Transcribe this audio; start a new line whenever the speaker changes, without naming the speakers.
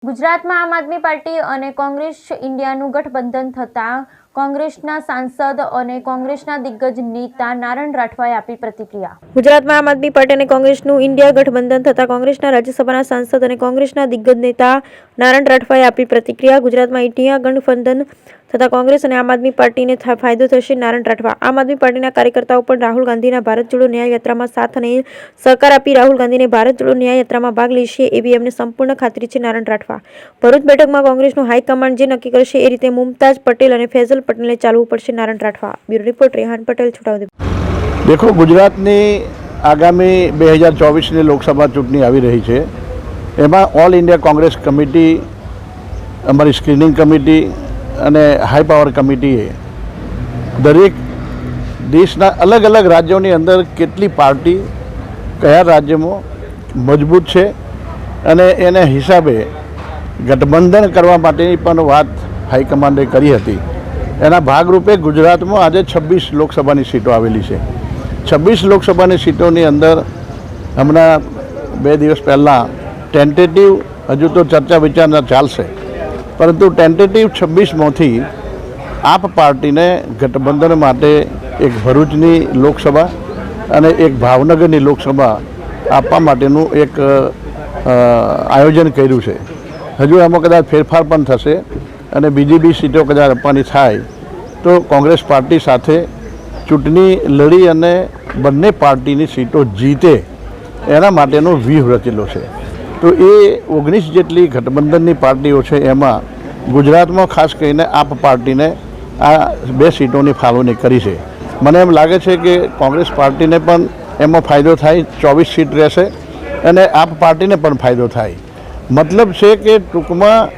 ગુજરાતમાં આમ આદમી પાર્ટી અને કોંગ્રેસ ઇન્ડિયાનું ગઠબંધન થતાં કોંગ્રેસના સાંસદ અને કોંગ્રેસના દિગ્ગજ નેતા નારણ રાઠવાએ આપી પ્રતિક્રિયા। ગુજરાતમાં આમ આદમી પાર્ટી અને કોંગ્રેસનું ઇન્ડિયા ગઠબંધન થતાં કોંગ્રેસના રાજ્યસભાના સાંસદ અને કોંગ્રેસના દિગ્ગજ નેતા નારણ રાઠવાએ આપી પ્રતિક્રિયા। ગુજરાતમાં ઇન્ડિયા ગઠબંધન થતાં કોંગ્રેસ અને આમ આદમી પાર્ટીને ફાયદો થશે। નારણ રાઠવા આમ આદમી પાર્ટીના કાર્યકર્તાઓ પણ રાહુલ ગાંધીના ભારત જોડો ન્યાય યાત્રામાં સાથ અને સહકાર આપી રાહુલ ગાંધીને ભારત જોડો ન્યાય યાત્રામાં ભાગ લેશે એવી એમને સંપૂર્ણ ખાતરી છે। નારણ રાઠવા ભરૂચ બેઠકમાં કોંગ્રેસનું હાઈકમાન્ડ જે નક્કી કરશે એ રીતે મુમતાજ પટેલ અને ફૈઝલ પટેલને ચાલવું પડશે। નારણ રાઠવા। Bureau report Rehan Patel, Chhotaudepur.
देखो, गुजरातની આગામી 2024ની લોકસભા ચૂંટણી આવી રહી છે। એમાં ઓલ ઇન્ડિયા કોંગ્રેસ કમિટી, અમારી સ્ક્રીનિંગ કમિટી અને હાઈ પાવર કમિટીએ દરેક દેશના અલગ અલગ રાજ્યોની અંદર કેટલી પાર્ટી કયા રાજ્યમાં મજબૂત છે અને એના હિસાબે ગઠબંધન કરવા માટેની પણ વાત હાઈકમાન્ડે કરી હતી। એના ભાગરૂપે ગુજરાતમાં આજે 26 લોકસભાની સીટો આવેલી છે। 26 લોકસભાની સીટોની અંદર હમણાં 2 દિવસ પહેલાં ટેન્ટેટિવ, હજુ તો ચર્ચા વિચારણા ચાલશે, પરંતુ ટેન્ટેટિવ 26માંથી આપ પાર્ટીને ગઠબંધન માટે એક ભરૂચની લોકસભા અને એક ભાવનગરની લોકસભા આપવા માટેનું એક આયોજન કર્યું છે। હજુ એમાં કદાચ ફેરફાર પણ થશે અને બીજી બી સીટો કદાચ આપવાની થાય તો કોંગ્રેસ પાર્ટી સાથે ચૂંટણી લડી અને બંને પાર્ટીની સીટો જીતે એના માટેનો વ્યૂહ રચેલો છે। તો એ 19 જેટલી ગઠબંધનની પાર્ટીઓ છે, એમાં ગુજરાતમાં ખાસ કરીને આપ પાર્ટીને આ 2 સીટોની ફાળવણી કરી છે। મને એમ લાગે છે કે કોંગ્રેસ પાર્ટીને પણ એમાં ફાયદો થાય, 24 સીટ રહેશે અને આપ પાર્ટીને પણ ફાયદો થાય। મતલબ છે કે ટૂંકમાં